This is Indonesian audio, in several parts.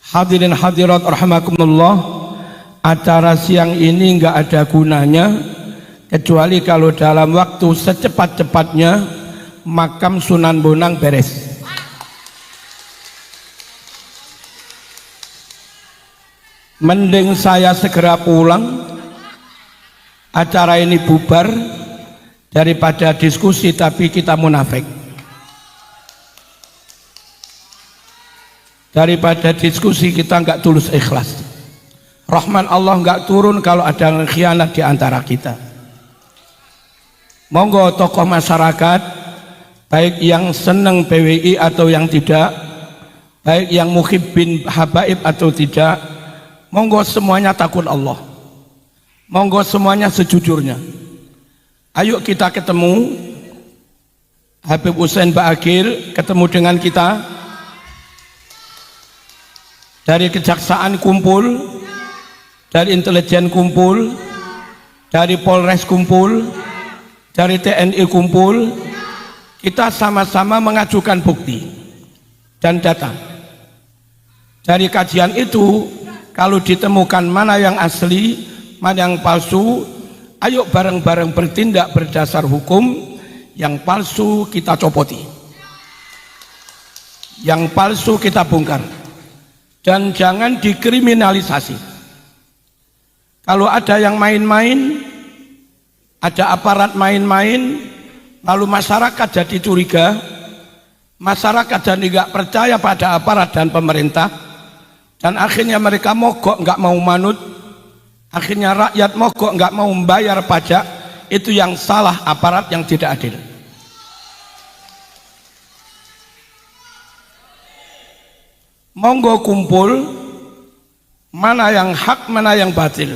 Hadirin hadirat rahimakumullah, acara siang ini enggak ada gunanya kecuali kalau dalam waktu secepat-cepatnya makam Sunan Bonang beres. Mending saya segera pulang, acara ini bubar, daripada diskusi tapi kita munafik. Daripada diskusi kita nggak tulus ikhlas. Rahman Allah nggak turun kalau ada khianat di antara kita. Monggo tokoh masyarakat, baik yang seneng PWI atau yang tidak, baik yang muhibbin habaib atau tidak, monggo semuanya takut Allah. Monggo semuanya sejujurnya. Ayo kita ketemu Habib Hussein Ba'agil, ketemu dengan kita. Dari kejaksaan kumpul, dari intelijen kumpul, dari Polres kumpul, dari TNI kumpul, kita sama-sama mengajukan bukti dan data. Dari kajian itu, kalau ditemukan mana yang asli, mana yang palsu, ayo bareng-bareng bertindak berdasar hukum. Yang palsu kita copoti, yang palsu kita bongkar. Dan jangan dikriminalisasi. Kalau ada yang main-main, ada aparat main-main, lalu masyarakat jadi curiga, masyarakat jadi nggak percaya pada aparat dan pemerintah, dan akhirnya mereka mogok nggak mau manut, akhirnya rakyat mogok nggak mau membayar pajak, itu yang salah aparat yang tidak adil. Monggo kumpul, mana yang hak, mana yang batil,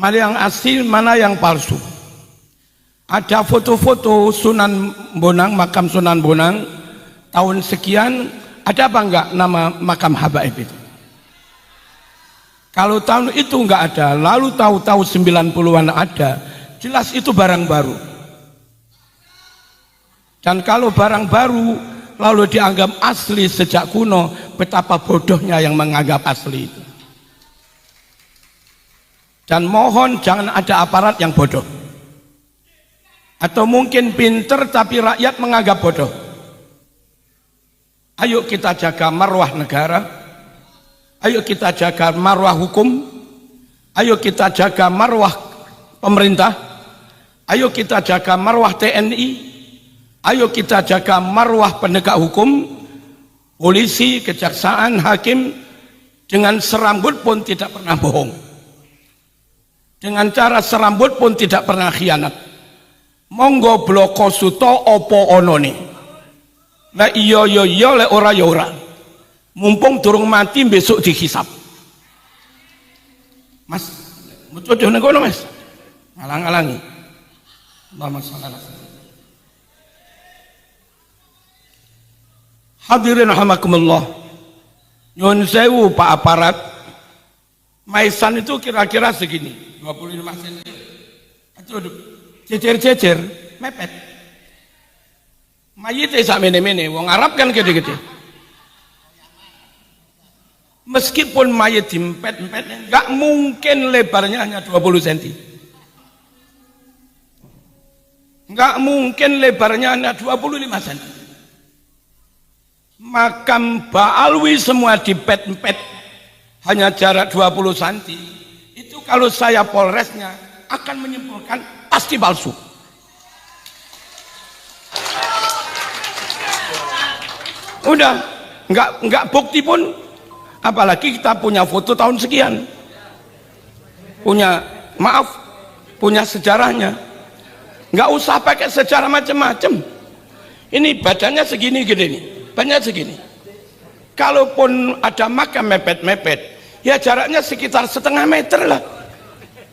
mana yang asli, mana yang palsu. Ada foto-foto Sunan Bonang, makam Sunan Bonang tahun sekian, ada apa enggak nama makam habaib itu? Kalau tahun itu enggak ada, lalu tahu-tahu 90-an ada, jelas itu barang baru. Dan kalau barang baru lalu dianggap asli sejak kuno, betapa bodohnya yang menganggap asli itu. Dan mohon jangan ada aparat yang bodoh, atau mungkin pinter tapi rakyat menganggap bodoh. Ayo kita jaga marwah negara, ayo kita jaga marwah hukum, ayo kita jaga marwah pemerintah, ayo kita jaga marwah TNI, ayo kita jaga marwah penegak hukum, polisi, kejaksaan, hakim. Dengan serambut pun tidak pernah bohong, dengan cara serambut pun tidak pernah khianat. Monggo bloko suto opo onone, la iyo yo yo le ora yo ora, mumpung durung mati besok dihisap. Mas, mutu dene kono mas, ngalang-alangi. Allahumma shalli ala sayyidina. Hadirin rahimakumullah, nyuwun sewu Pak aparat, maisan itu kira-kira segini, 25 cm. Aduh, jejer-jejer, mepet. Mayite sak mene-mene, wong Arab kan gede-gede. Meskipun mayit diempet-empet, enggak mungkin lebarnya hanya 20 cm. Enggak mungkin lebarnya hanya 25 cm. Makam Ba'alwi semua dipet-pet hanya jarak 20 cm. Itu kalau saya Polresnya akan menyimpulkan pasti palsu. Udah, enggak bukti pun, apalagi kita punya foto tahun sekian, punya sejarahnya. Enggak usah pakai sejarah macam-macam. Ini badannya segini gede nih, banyak segini. Kalaupun ada makam mepet-mepet, ya jaraknya sekitar setengah meter lah,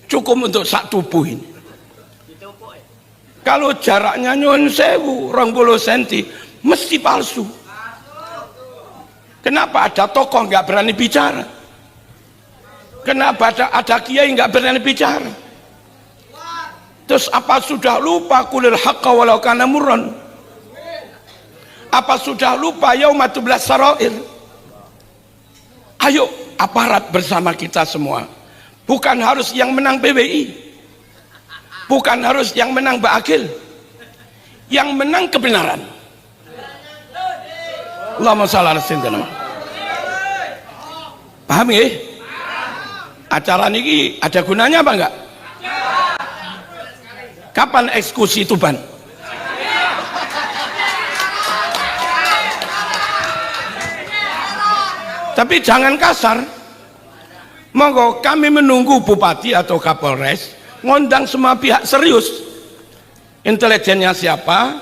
cukup untuk sak tubuh ini. Kalau jaraknya nyuwun sewu 20 cm, mesti palsu. Kenapa ada tokoh nggak berani bicara? Kenapa ada kiai nggak berani bicara? Terus apa sudah lupa qulil haqqa walau kana murran? Apa sudah lupa yauma tublas sarair? Ayo aparat bersama kita semua. Bukan harus yang menang PBI, bukan harus yang menang Mbak Agil, yang menang kebenaran. Allahumma shalli ala sayyidina. Paham ya? Acara ini ada gunanya apa enggak? Kapan eksekusi Tuban? Tapi jangan kasar. Monggo kami menunggu Bupati atau Kapolres ngundang semua pihak serius. Intelijennya siapa,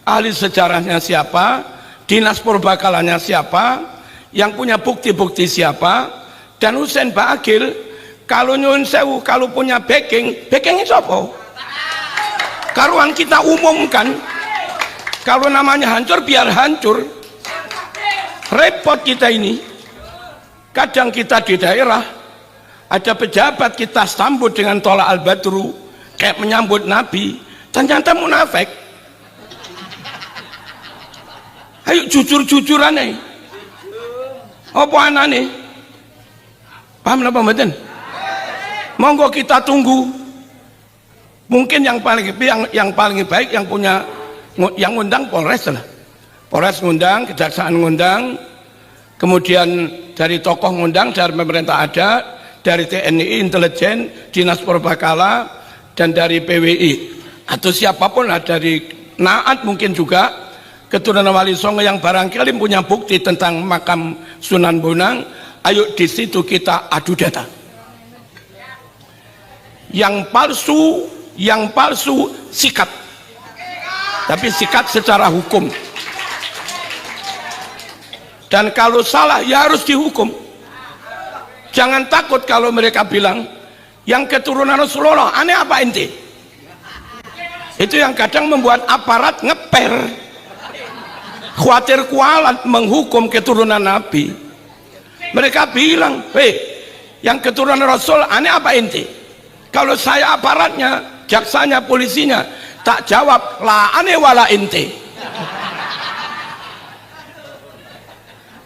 ahli sejarahnya siapa, dinas perbakalannya siapa, yang punya bukti-bukti siapa. Dan Husein Bagil kalau nyun sewu, kalau punya backingnya siapa? Karuan kita umumkan. Kalau namanya hancur biar hancur. Repot kita ini. Kadang kita di daerah ada pejabat kita sambut dengan tolak al-badru kayak menyambut Nabi, ternyata munafik. Ayo jujur-jujuran nih. Apa anane? Paham napa mboten? Monggo kita tunggu. Mungkin yang paling baik yang punya yang ngundang Polres lah. Polres ngundang, kejaksaan ngundang, kemudian dari tokoh ngundang, dari pemerintah ada, dari TNI, intelijen, dinas perbakala, dan dari PWI atau siapapun lah, dari Naat mungkin juga, keturunan Wali Songo yang barangkali punya bukti tentang makam Sunan Bonang. Ayo di situ kita adu data. Yang palsu sikat, tapi sikat secara hukum. Dan kalau salah ya harus dihukum. Jangan takut kalau mereka bilang yang keturunan Rasulullah, aneh apa ente? Itu yang kadang membuat aparat ngeper, khawatir kualat menghukum keturunan Nabi. Mereka bilang, yang keturunan Rasul aneh apa ente? Kalau saya aparatnya, jaksanya, polisinya, tak jawab la aneh wala ente.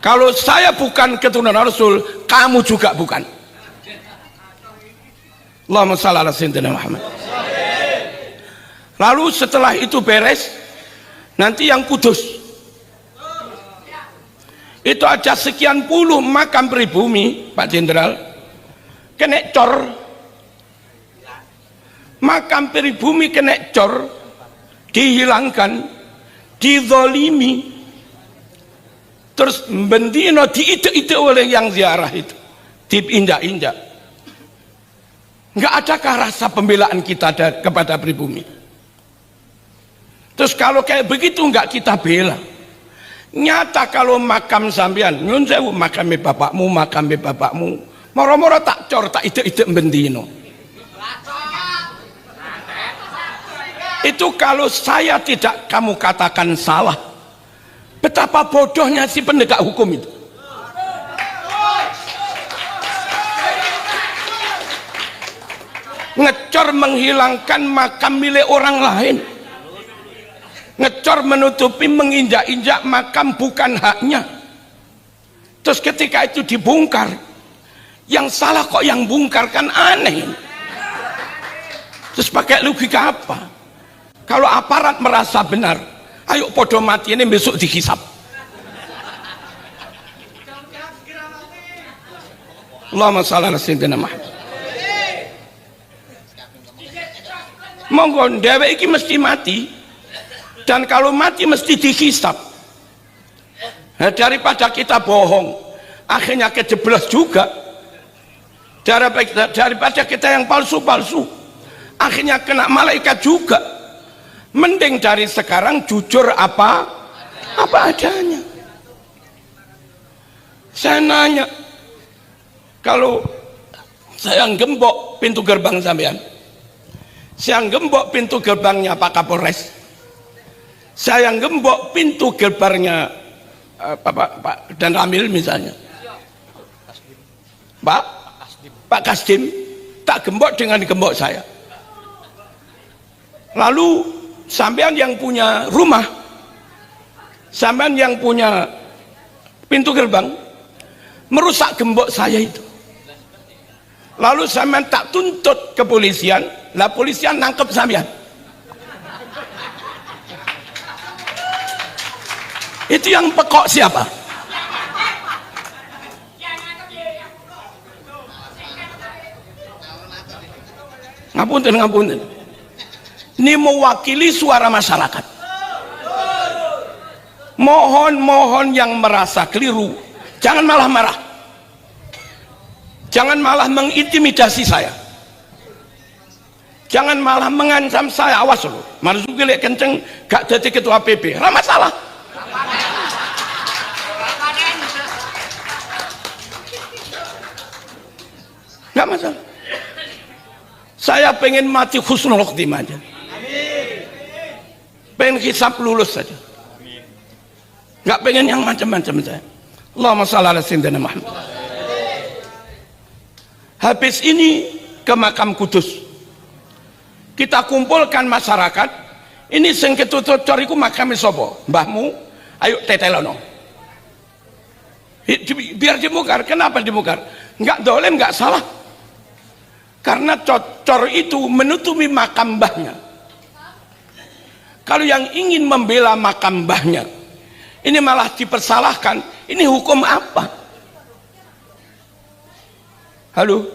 Kalau saya bukan keturunan Rasul, kamu juga bukan. Allahumma shalli ala sayyidina Muhammad. Lalu setelah itu beres, nanti yang Kudus. Itu ada sekian puluh makam pribumi, Pak Jenderal. Kena cor. Makam pribumi kena cor, dihilangkan, dizolimi. Terus bendino diite-ite oleh yang ziarah itu, diinjak-injak. Nggak adakah rasa pembelaan kita kepada pribumi? Terus kalau kayak begitu nggak kita bela. Nyata kalau makam sampean, nyun sewu makame bapakmu, moro-moro tak cor, tak ite-ite bendino. Itu kalau saya tidak kamu katakan salah. Betapa bodohnya si penegak hukum itu. Ngecor menghilangkan makam milik orang lain. Ngecor menutupi, menginjak-injak makam bukan haknya. Terus ketika itu dibongkar, yang salah kok yang bongkar, kan aneh. Terus pakai logika apa? Kalau aparat merasa benar, ayo podo mati ini besok dihisap. Allahumma shalli ala sayyidina Muhammad. Monggo dheweke iki mesti mati. Dan kalau mati mesti dihisap. Nah, daripada kita bohong, akhirnya kejeblos juga. Daripada kita yang palsu-palsu, akhirnya kena malaikat juga. Mending dari sekarang jujur apa adanya. Saya nanya, kalau saya gembok pintu gerbang sampean, saya gembok pintu gerbangnya Pak Kapolres, saya gembok pintu gerbangnya Pak Dan Ramil misalnya, Pak Kasdim, tak gembok dengan gembok saya. Lalu sampean yang punya rumah, sampean yang punya pintu gerbang, merusak gembok saya itu. Lalu saya tak tuntut kepolisian, lah polisian nangkep sampean. Itu yang pekok siapa? Ngapunten, ngapunten. Ini mewakili suara masyarakat. Mohon yang merasa keliru, jangan malah marah. Jangan malah mengintimidasi saya. Jangan malah mengancam saya. Awas loh, Marzuki lek kenceng gak jadi ketua PP, ra masalah. Gak masalah. Saya pengen mati husnul khotimah aja. Pengen hisab lulus saja. Gak pengen yang macam-macam saya. Allahumma shalli ala sayyidina Muhammad. Habis ini ke makam Kudus. Kita kumpulkan masyarakat. Ini sing ketutut coriku makam sopo? Mbahmu, ayo tetelono. Biar dimukar. Kenapa dimukar? Enggak dolem, enggak salah. Karena cor itu menutupi makam mbahnya. Kalau yang ingin membela makam mbahnya, ini malah dipersalahkan. Ini hukum apa? Halo?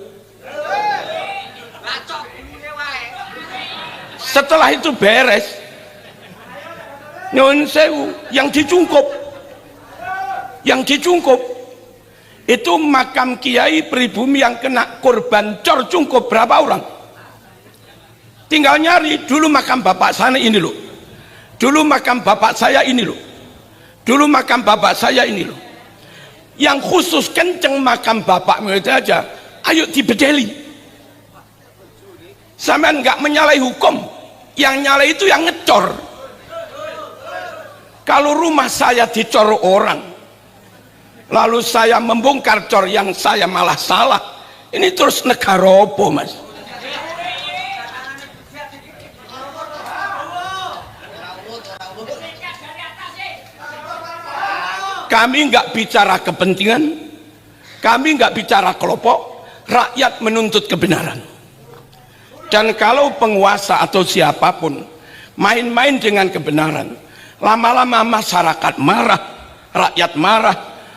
Setelah itu beres, nyuwun sewu, yang dicungkup itu makam kiai pribumi yang kena korban cor cungkup berapa orang? Tinggal nyari. Dulu makam bapak saya ini loh, dulu makam bapak saya ini loh, dulu makam bapak saya ini loh. Yang khusus kenceng makam bapakmu itu aja, ayo dibedeli. Sampean nggak menyalahi hukum, yang nyalahi itu yang ngecor. Kalau rumah saya dicor orang, lalu saya membongkar cor yang saya malah salah, ini terus negara apa, Mas? Kami nggak bicara kepentingan, kami nggak bicara kelompok, rakyat menuntut kebenaran. Dan kalau penguasa atau siapapun main-main dengan kebenaran, lama-lama masyarakat marah, rakyat marah,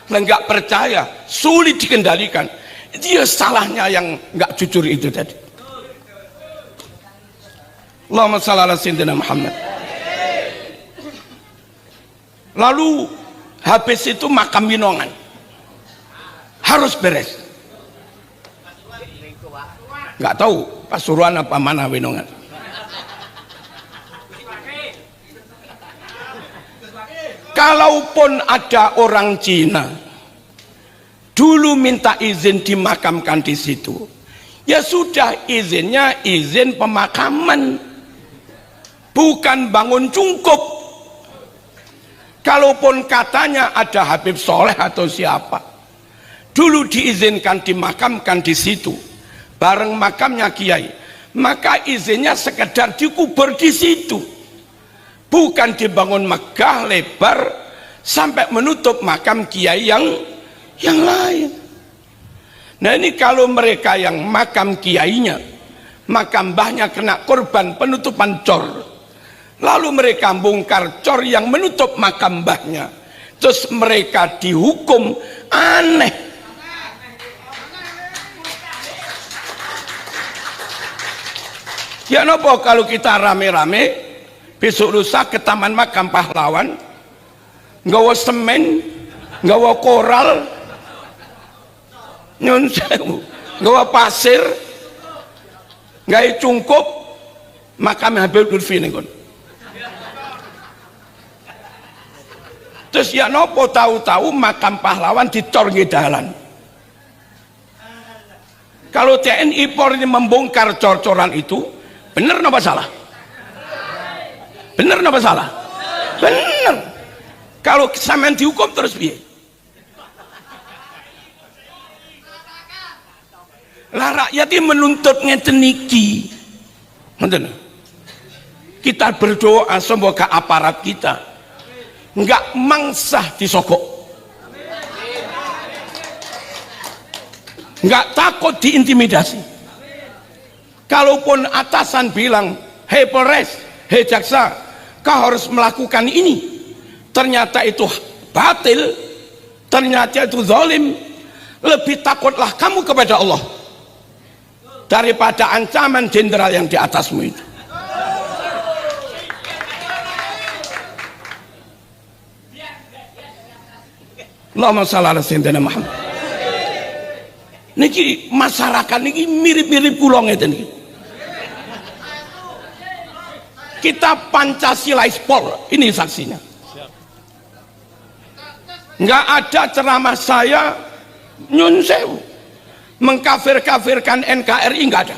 nggak percaya, sulit dikendalikan. Dia salahnya yang nggak jujur itu tadi. Allahumma shalli ala sayyidina Muhammad. Lalu habis itu makam Winongan harus beres. Nggak tahu Pasuruan apa mana Winongan. Kalaupun ada orang Cina dulu minta izin dimakamkan di situ, ya sudah, izinnya izin pemakaman, bukan bangun cungkup. Kalaupun katanya ada Habib Soleh atau siapa dulu diizinkan dimakamkan di situ bareng makamnya kiai, maka izinnya sekedar dikubur di situ, bukan dibangun megah lebar sampai menutup makam kiai yang lain. Nah ini kalau mereka yang makam kiainya, makam mbahnya kena korban penutupan cor, lalu mereka bongkar cor yang menutup makam mbahnya, terus mereka dihukum, aneh. Ya nopo kalau kita rame-rame besok lusa ke Taman Makam Pahlawan, nggawa semen, nggawa koral, nyun sewu, nggawa pasir, nggawa cungkup makam Habib Lutfi niku. Terus ya nopo tahu-tahu makam pahlawan dicor ngedalan. Kalau TNI Polri membongkar cor-coran itu, bener napa salah? Bener napa salah? Bener. Kalau sampean dihukum terus piye? Lah rakyat ini menuntut ngeten niki. Ngoten. Kita berdoa semoga aparat kita enggak mangsah disogok. nggak takut diintimidasi. Kalaupun atasan bilang, hei Polres, hei jaksa, kau harus melakukan ini, ternyata itu batil, ternyata itu zalim, lebih takutlah kamu kepada Allah daripada ancaman jenderal yang di atasmu itu. Allahumma shalli ala sayyidina Muhammad. Niki masyarakat niki mirip-mirip kula ngeten iki. Kita Pancasilais Pol, ini saksinya. Nggak ada ceramah saya nyun sewu mengkafir-kafirkan NKRI, nggak ada.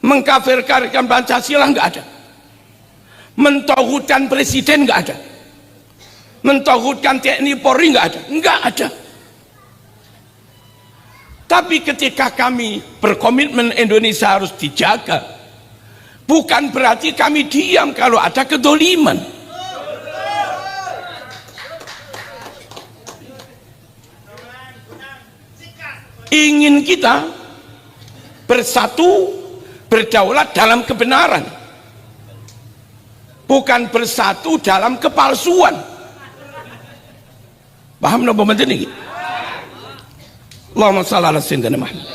Mengkafirkan Pancasila nggak ada. Mentauhidkan presiden nggak ada. Mentauhidkan TNI Polri nggak ada. Nggak ada. Tapi ketika kami berkomitmen Indonesia harus dijaga, bukan berarti kami diam kalau ada kedoliman. Ingin kita bersatu, berdaulat dalam kebenaran, bukan bersatu dalam kepalsuan. Paham no momentin ini? Allahumma shalli ala sayyidina Muhammad.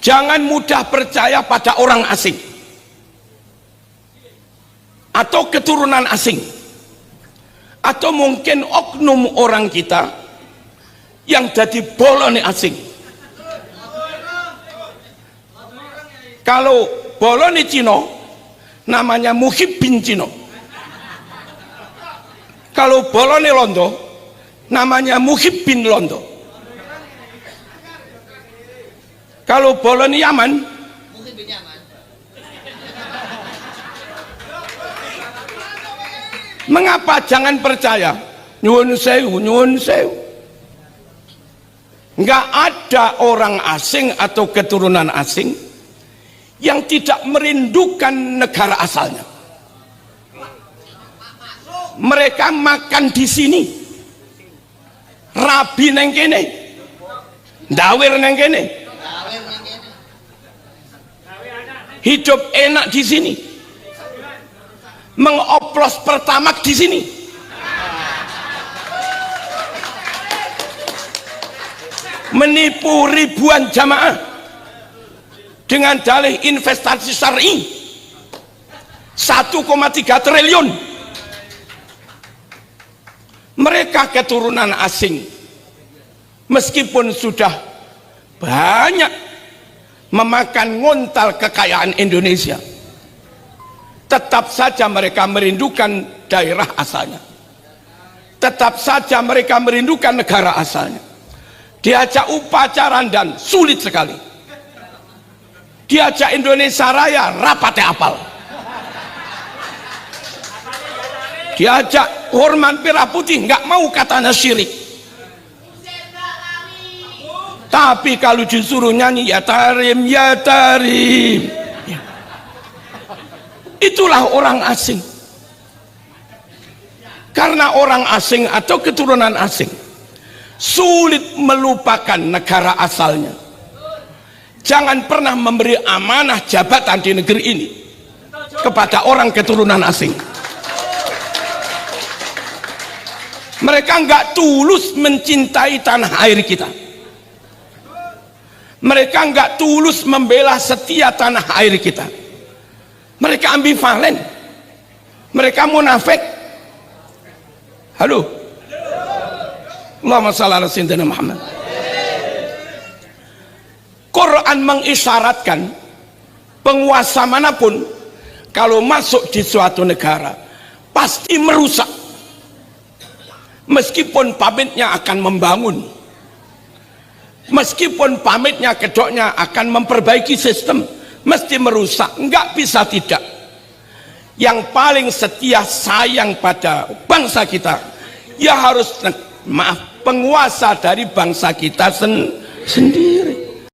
Jangan mudah percaya pada orang asing atau keturunan asing, atau mungkin oknum orang kita yang jadi bolone asing. Kalau bolone Cino namanya Muhibbin Cino, kalau bolone Londo namanya Muhibbin Londo, kalau bolone Yaman Muhibbin Yaman. Mengapa jangan percaya? Nyuwun sewu, nyuwun sewu. Nggak ada orang asing atau keturunan asing yang tidak merindukan negara asalnya. Mereka makan di sini, rabi neng kene, dawir neng kene, hidup enak di sini, mengoplos pertamak di sini. Menipu ribuan jamaah dengan dalih investasi syar'i 1,3 triliun. Mereka keturunan asing, meskipun sudah banyak memakan ngontal kekayaan Indonesia, tetap saja mereka merindukan daerah asalnya, tetap saja mereka merindukan negara asalnya. Diajak upacara dan sulit sekali. Diajak Indonesia Raya rapatnya apal. Diajak hormat merah putih nggak mau, katanya syirik. Tapi kalau disuruh nyanyi ya tarim ya tarim, ya. Itulah orang asing. Karena orang asing atau keturunan asing sulit melupakan negara asalnya. Jangan pernah memberi amanah jabatan di negeri ini kepada orang keturunan asing. Mereka nggak tulus mencintai tanah air kita. Mereka nggak tulus membela setia tanah air kita. Mereka ambivalen. Mereka munafik. Halo. Allahumma shalli ala sayyidina Muhammad. Quran mengisyaratkan penguasa manapun kalau masuk di suatu negara pasti merusak, meskipun pamitnya akan membangun, meskipun pamitnya kedoknya akan memperbaiki sistem, mesti merusak. Enggak bisa tidak. Yang paling setia sayang pada bangsa kita ya harus, maaf, penguasa dari bangsa kita sendiri.